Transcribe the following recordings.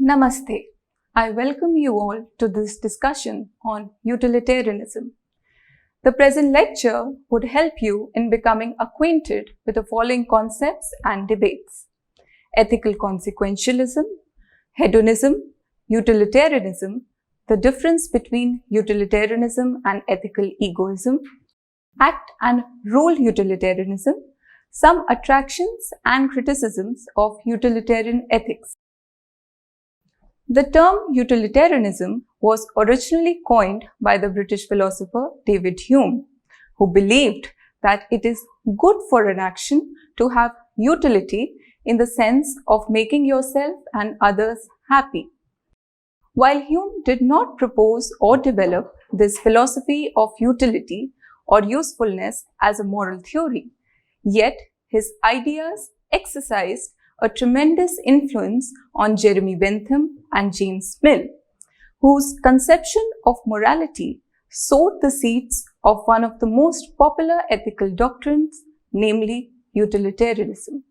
Namaste. I welcome you all to this discussion on utilitarianism. The present lecture would help you in becoming acquainted with the following concepts and debates: ethical consequentialism, hedonism, utilitarianism, the difference between utilitarianism and ethical egoism, act and role utilitarianism, some attractions and criticisms of utilitarian ethics. The term utilitarianism was originally coined by the British philosopher David Hume, who believed that it is good for an action to have utility in the sense of making yourself and others happy. While Hume did not propose or develop this philosophy of utility or usefulness as a moral theory, yet his ideas exercised a tremendous influence on Jeremy Bentham and James Mill, whose conception of morality sowed the seeds of one of the most popular ethical doctrines, namely utilitarianism.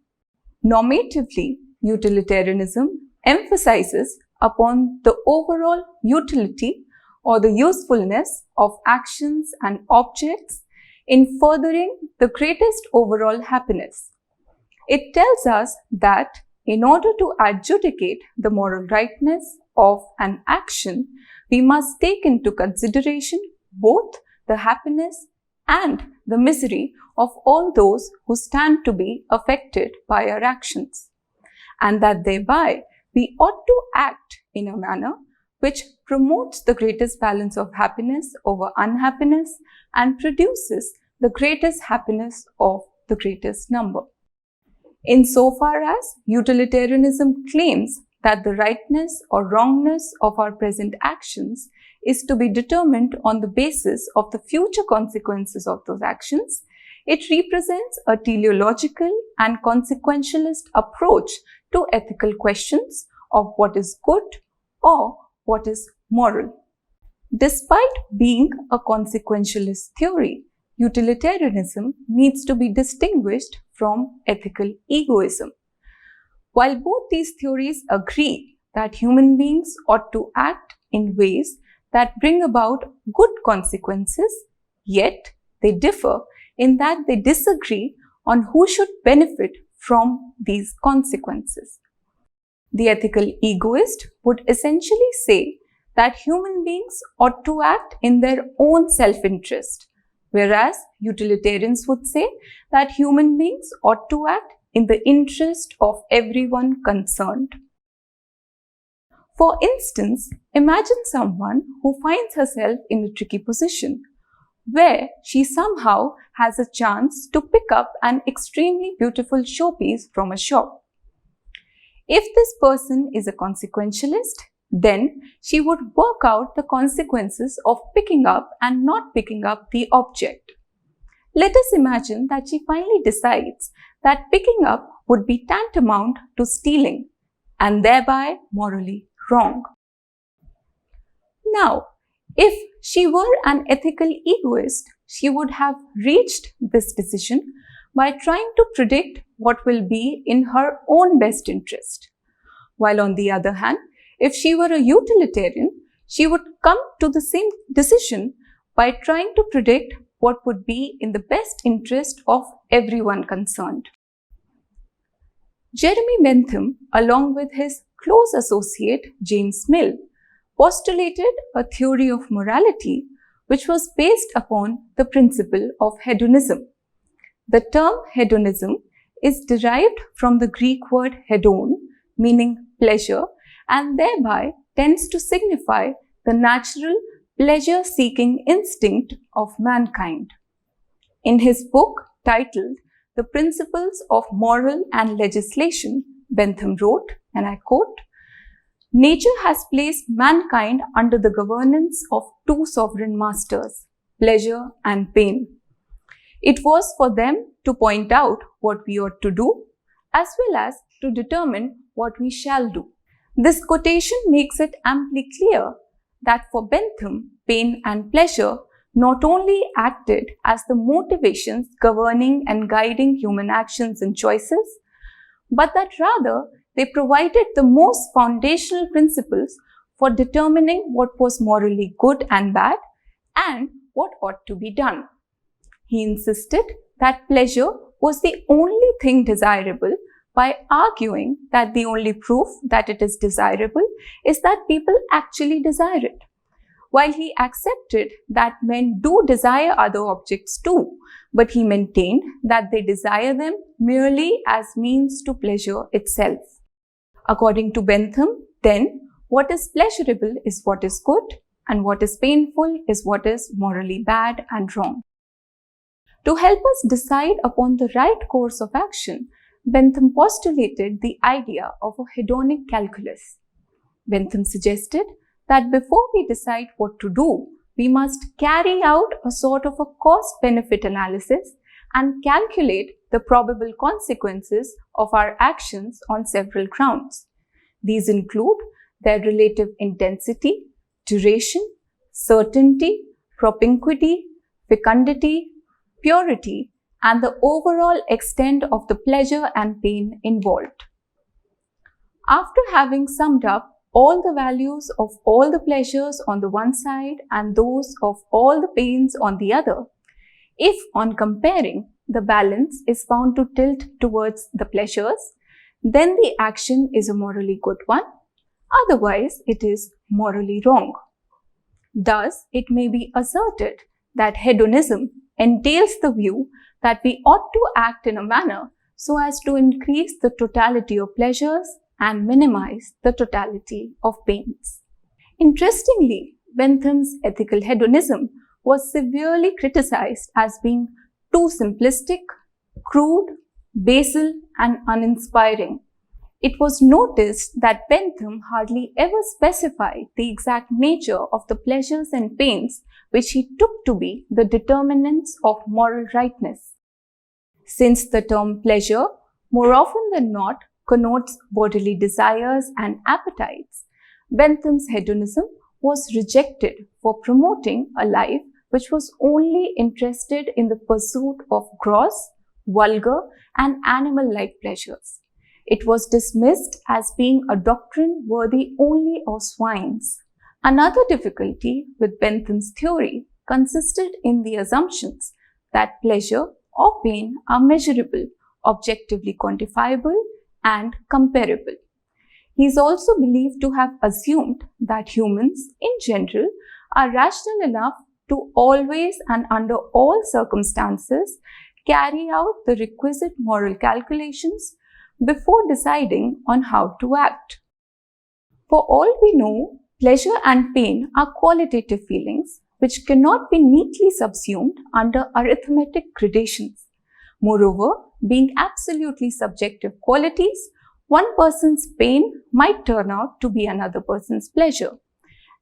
Normatively, utilitarianism emphasizes upon the overall utility or the usefulness of actions and objects in furthering the greatest overall happiness. It tells us that in order to adjudicate the moral rightness of an action, we must take into consideration both the happiness and the misery of all those who stand to be affected by our actions, and that thereby we ought to act in a manner which promotes the greatest balance of happiness over unhappiness and produces the greatest happiness of the greatest number. Insofar as utilitarianism claims that the rightness or wrongness of our present actions is to be determined on the basis of the future consequences of those actions, it represents a teleological and consequentialist approach to ethical questions of what is good or what is moral. Despite being a consequentialist theory, utilitarianism needs to be distinguished from ethical egoism. While both these theories agree that human beings ought to act in ways that bring about good consequences, yet they differ in that they disagree on who should benefit from these consequences. The ethical egoist would essentially say that human beings ought to act in their own self-interest, whereas utilitarians would say that human beings ought to act in the interest of everyone concerned. For instance, imagine someone who finds herself in a tricky position, where she somehow has a chance to pick up an extremely beautiful showpiece from a shop. If this person is a consequentialist, then she would work out the consequences of picking up and not picking up the object. Let us imagine that she finally decides that picking up would be tantamount to stealing and thereby morally wrong. Now, if she were an ethical egoist, she would have reached this decision by trying to predict what will be in her own best interest. While on the other hand, if she were a utilitarian, she would come to the same decision by trying to predict what would be in the best interest of everyone concerned. Jeremy Bentham, along with his close associate James Mill, postulated a theory of morality which was based upon the principle of hedonism. The term hedonism is derived from the Greek word hedon, meaning pleasure, and thereby tends to signify the natural pleasure-seeking instinct of mankind. In his book titled The Principles of Moral and Legislation, Bentham wrote, and I quote, "Nature has placed mankind under the governance of two sovereign masters, pleasure and pain. It was for them to point out what we ought to do, as well as to determine what we shall do." This quotation makes it amply clear that for Bentham, pain and pleasure not only acted as the motivations governing and guiding human actions and choices, but that rather they provided the most foundational principles for determining what was morally good and bad and what ought to be done. He insisted that pleasure was the only thing desirable by arguing that the only proof that it is desirable is that people actually desire it. While he accepted that men do desire other objects too, but he maintained that they desire them merely as means to pleasure itself. According to Bentham, then, what is pleasurable is what is good, and what is painful is what is morally bad and wrong. To help us decide upon the right course of action, Bentham postulated the idea of a hedonic calculus. Bentham suggested that before we decide what to do, we must carry out a sort of a cost-benefit analysis and calculate the probable consequences of our actions on several grounds. These include their relative intensity, duration, certainty, propinquity, fecundity, purity, and the overall extent of the pleasure and pain involved. After having summed up all the values of all the pleasures on the one side and those of all the pains on the other, if on comparing the balance is found to tilt towards the pleasures, then the action is a morally good one, otherwise it is morally wrong. Thus, it may be asserted that hedonism entails the view that we ought to act in a manner so as to increase the totality of pleasures and minimize the totality of pains. Interestingly, Bentham's ethical hedonism was severely criticized as being too simplistic, crude, basal, and uninspiring. It was noticed that Bentham hardly ever specified the exact nature of the pleasures and pains which he took to be the determinants of moral rightness. Since the term pleasure, more often than not, connotes bodily desires and appetites, Bentham's hedonism was rejected for promoting a life which was only interested in the pursuit of gross, vulgar, and animal-like pleasures. It was dismissed as being a doctrine worthy only of swines. Another difficulty with Bentham's theory consisted in the assumptions that pleasure or pain are measurable, objectively quantifiable, and comparable. He is also believed to have assumed that humans, in general, are rational enough to always and under all circumstances carry out the requisite moral calculations before deciding on how to act. For all we know, pleasure and pain are qualitative feelings which cannot be neatly subsumed under arithmetic gradations. Moreover, being absolutely subjective qualities, one person's pain might turn out to be another person's pleasure,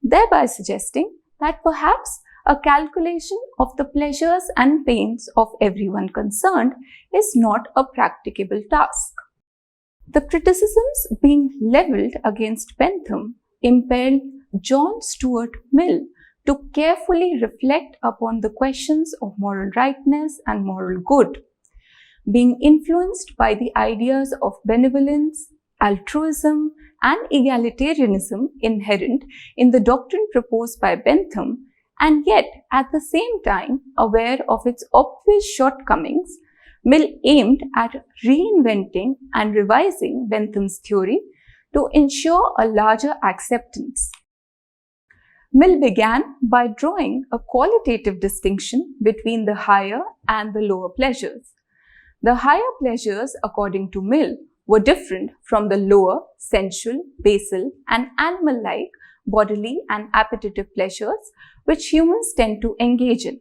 thereby suggesting that perhaps a calculation of the pleasures and pains of everyone concerned is not a practicable task. The criticisms being levelled against Bentham impelled John Stuart Mill to carefully reflect upon the questions of moral rightness and moral good. Being influenced by the ideas of benevolence, altruism, and egalitarianism inherent in the doctrine proposed by Bentham, and yet at the same time aware of its obvious shortcomings, Mill aimed at reinventing and revising Bentham's theory to ensure a larger acceptance. Mill began by drawing a qualitative distinction between the higher and the lower pleasures. The higher pleasures, according to Mill, were different from the lower, sensual, basal, and animal-like bodily and appetitive pleasures which humans tend to engage in.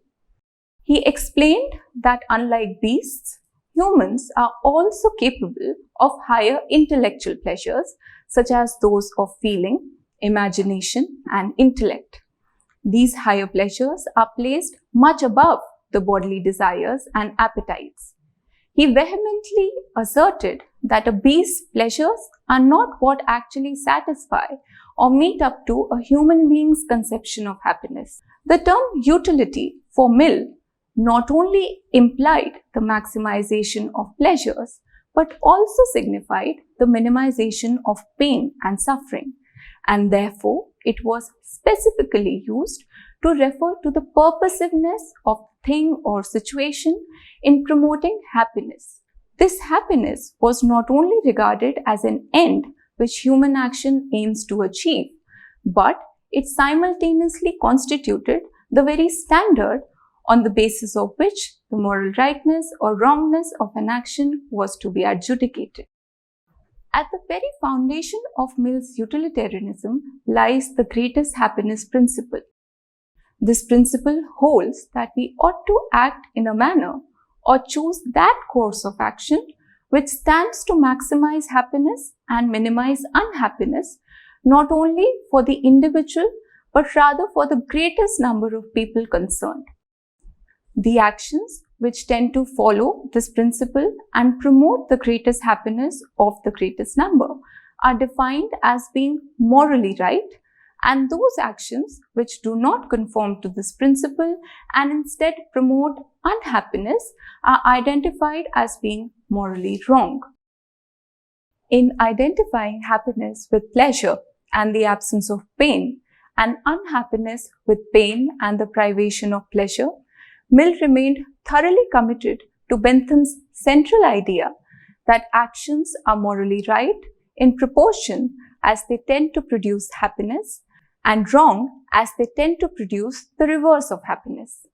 He explained that unlike beasts, humans are also capable of higher intellectual pleasures such as those of feeling, imagination, and intellect. These higher pleasures are placed much above the bodily desires and appetites. He vehemently asserted that a beast's pleasures are not what actually satisfy or meet up to a human being's conception of happiness. The term utility for Mill not only implied the maximization of pleasures, but also signified the minimization of pain and suffering, and therefore it was specifically used to refer to the purposiveness of thing or situation in promoting happiness. This happiness was not only regarded as an end which human action aims to achieve, but it simultaneously constituted the very standard on the basis of which the moral rightness or wrongness of an action was to be adjudicated. At the very foundation of Mill's utilitarianism lies the greatest happiness principle. This principle holds that we ought to act in a manner or choose that course of action which stands to maximize happiness and minimize unhappiness, not only for the individual but rather for the greatest number of people concerned. The actions which tend to follow this principle and promote the greatest happiness of the greatest number are defined as being morally right, and those actions which do not conform to this principle and instead promote unhappiness are identified as being morally wrong. In identifying happiness with pleasure and the absence of pain, and unhappiness with pain and the privation of pleasure, Mill remained thoroughly committed to Bentham's central idea that actions are morally right in proportion as they tend to produce happiness and wrong as they tend to produce the reverse of happiness.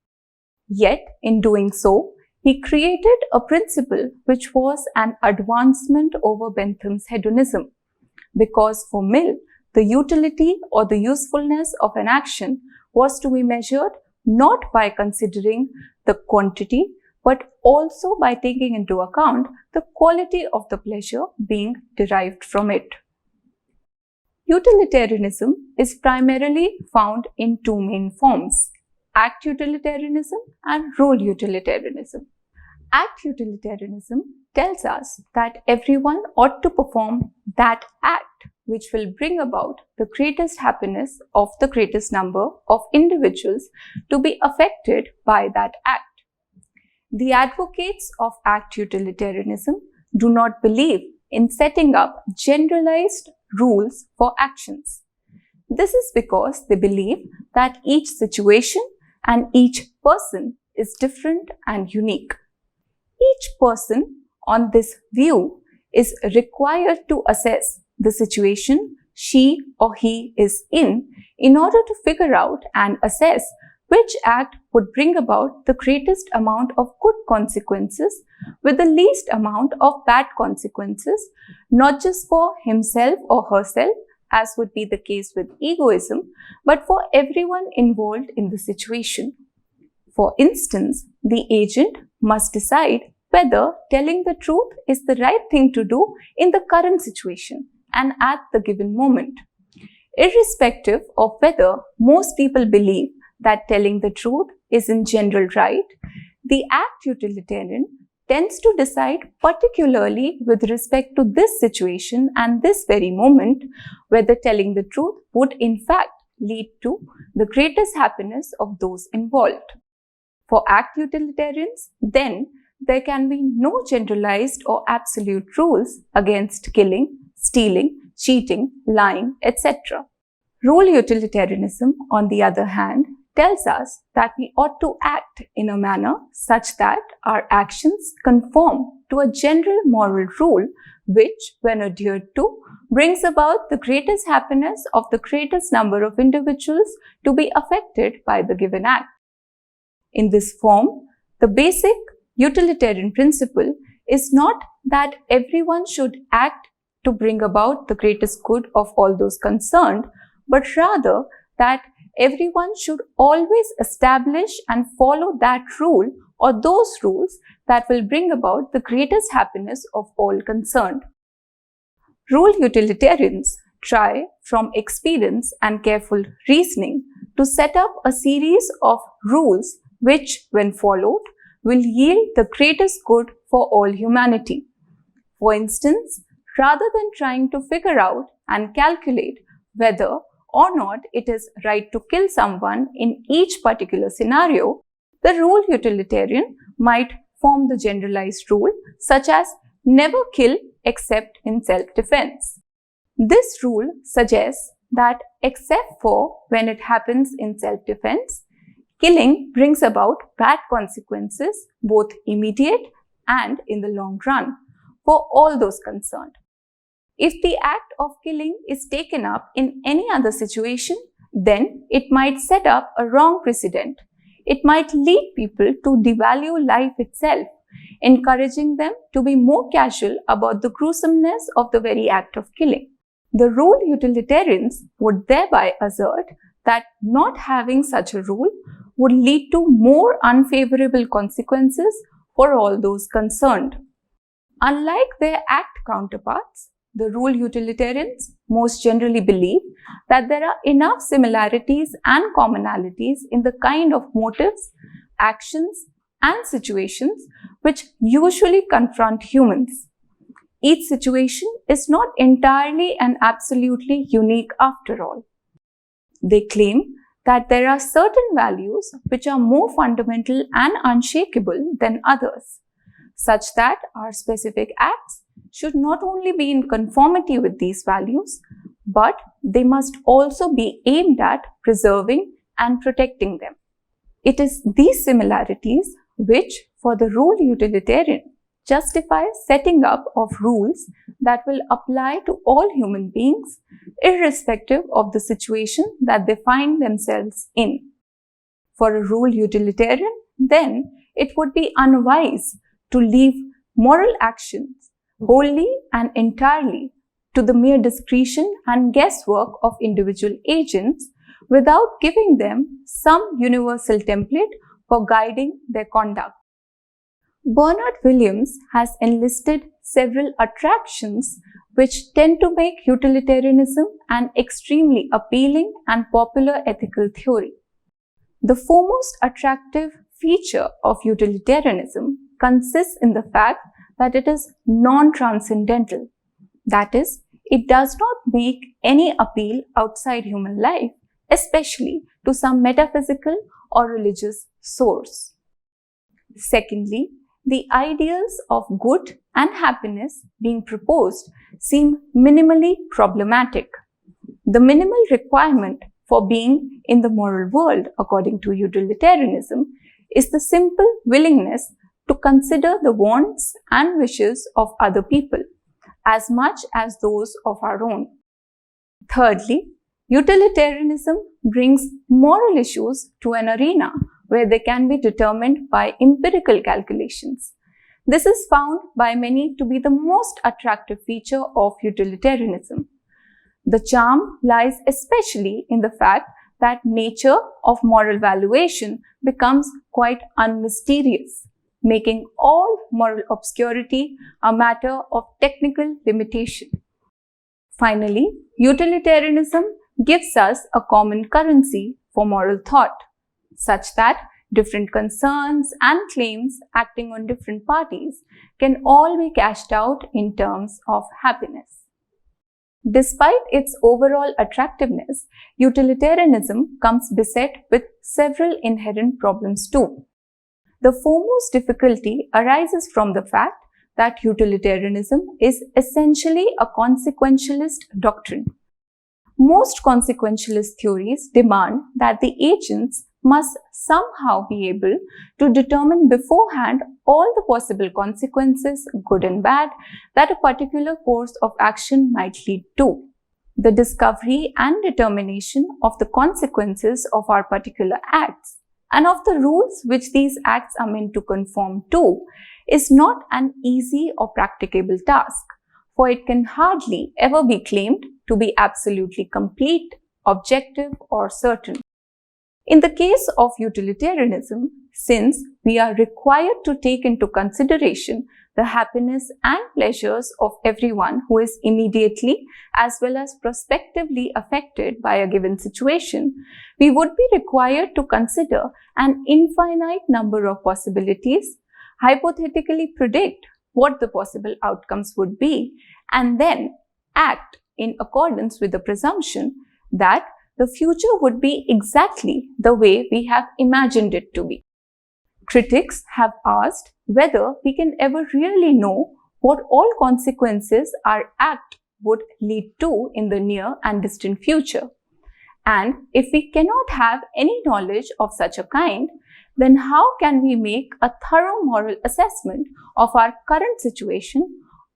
Yet, in doing so, he created a principle which was an advancement over Bentham's hedonism, because for Mill, the utility or the usefulness of an action was to be measured not by considering the quantity, but also by taking into account the quality of the pleasure being derived from it. Utilitarianism is primarily found in two main forms: act utilitarianism and role utilitarianism. Act utilitarianism tells us that everyone ought to perform that act which will bring about the greatest happiness of the greatest number of individuals to be affected by that act. The advocates of act utilitarianism do not believe in setting up generalized rules for actions. This is because they believe that each situation and each person is different and unique. Each person on this view is required to assess the situation she or he is in order to figure out and assess which act would bring about the greatest amount of good consequences with the least amount of bad consequences, not just for himself or herself, as would be the case with egoism, but for everyone involved in the situation. For instance, the agent must decide whether telling the truth is the right thing to do in the current situation and at the given moment. Irrespective of whether most people believe that telling the truth is in general right, the act utilitarian tends to decide particularly with respect to this situation and this very moment whether telling the truth would in fact lead to the greatest happiness of those involved. For act utilitarians, then, there can be no generalized or absolute rules against killing, stealing, cheating, lying, etc. Role utilitarianism, on the other hand, tells us that we ought to act in a manner such that our actions conform to a general moral rule which, when adhered to, brings about the greatest happiness of the greatest number of individuals to be affected by the given act. In this form, the basic utilitarian principle is not that everyone should act to bring about the greatest good of all those concerned, but rather that everyone should always establish and follow that rule or those rules that will bring about the greatest happiness of all concerned. Rule utilitarians try from experience and careful reasoning to set up a series of rules which, when followed, will yield the greatest good for all humanity. For instance, rather than trying to figure out and calculate whether or not it is right to kill someone in each particular scenario, the rule utilitarian might form the generalized rule, such as never kill except in self-defense. This rule suggests that except for when it happens in self-defense, killing brings about bad consequences, both immediate and in the long run, for all those concerned. If the act of killing is taken up in any other situation, then it might set up a wrong precedent. It might lead people to devalue life itself, encouraging them to be more casual about the gruesomeness of the very act of killing. The rule utilitarians would thereby assert that not having such a rule would lead to more unfavorable consequences for all those concerned. Unlike their act counterparts, the rule utilitarians most generally believe that there are enough similarities and commonalities in the kind of motives, actions, and situations which usually confront humans. Each situation is not entirely and absolutely unique after all. They claim that there are certain values which are more fundamental and unshakable than others, such that our specific acts should not only be in conformity with these values, but they must also be aimed at preserving and protecting them. It is these similarities which, for the rule utilitarian, justify setting up of rules that will apply to all human beings, irrespective of the situation that they find themselves in. For a rule utilitarian, then, it would be unwise to leave moral actions wholly and entirely to the mere discretion and guesswork of individual agents without giving them some universal template for guiding their conduct. Bernard Williams has enlisted several attractions which tend to make utilitarianism an extremely appealing and popular ethical theory. The foremost attractive feature of utilitarianism consists in the fact that it is non-transcendental. That is, it does not make any appeal outside human life, especially to some metaphysical or religious source. Secondly, the ideals of good and happiness being proposed seem minimally problematic. The minimal requirement for being in the moral world, according to utilitarianism, is the simple willingness to consider the wants and wishes of other people as much as those of our own. Thirdly, utilitarianism brings moral issues to an arena where they can be determined by empirical calculations. This is found by many to be the most attractive feature of utilitarianism. The charm lies especially in the fact that nature of moral valuation becomes quite unmysterious, making all moral obscurity a matter of technical limitation. Finally, utilitarianism gives us a common currency for moral thought, such that different concerns and claims acting on different parties can all be cashed out in terms of happiness. Despite its overall attractiveness, utilitarianism comes beset with several inherent problems too. The foremost difficulty arises from the fact that utilitarianism is essentially a consequentialist doctrine. Most consequentialist theories demand that the agents must somehow be able to determine beforehand all the possible consequences, good and bad, that a particular course of action might lead to. The discovery and determination of the consequences of our particular acts and of the rules which these acts are meant to conform to is not an easy or practicable task, for it can hardly ever be claimed to be absolutely complete, objective, or certain. In the case of utilitarianism, since we are required to take into consideration the happiness and pleasures of everyone who is immediately as well as prospectively affected by a given situation, we would be required to consider an infinite number of possibilities, hypothetically predict what the possible outcomes would be, and then act in accordance with the presumption that the future would be exactly the way we have imagined it to be. Critics have asked whether we can ever really know what all consequences our act would lead to in the near and distant future. And if we cannot have any knowledge of such a kind, then how can we make a thorough moral assessment of our current situation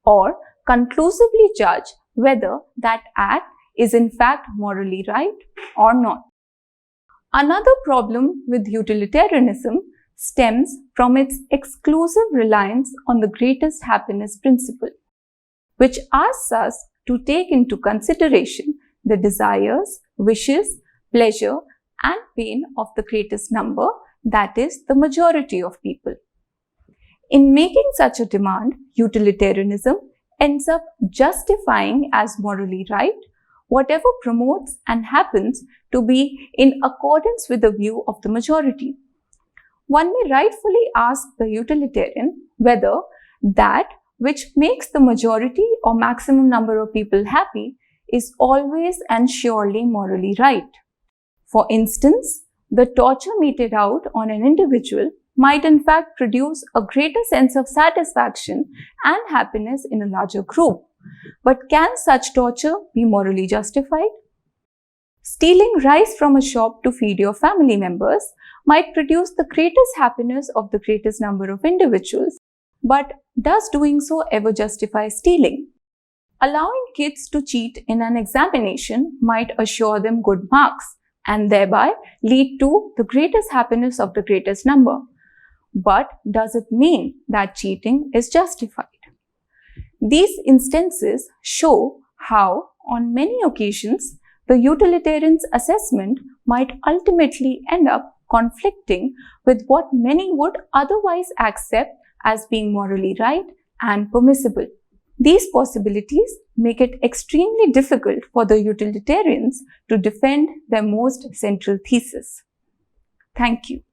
or conclusively judge whether that act is in fact morally right or not? Another problem with utilitarianism stems from its exclusive reliance on the greatest happiness principle, which asks us to take into consideration the desires, wishes, pleasure, and pain of the greatest number, that is, the majority of people. In making such a demand, utilitarianism ends up justifying as morally right whatever promotes and happens to be in accordance with the view of the majority. One may rightfully ask the utilitarian whether that which makes the majority or maximum number of people happy is always and surely morally right. For instance, the torture meted out on an individual might in fact produce a greater sense of satisfaction and happiness in a larger group. But can such torture be morally justified? Stealing rice from a shop to feed your family members might produce the greatest happiness of the greatest number of individuals, but does doing so ever justify stealing? Allowing kids to cheat in an examination might assure them good marks and thereby lead to the greatest happiness of the greatest number. But does it mean that cheating is justified? These instances show how, on many occasions, the utilitarian's assessment might ultimately end up conflicting with what many would otherwise accept as being morally right and permissible. These possibilities make it extremely difficult for the utilitarians to defend their most central thesis. Thank you.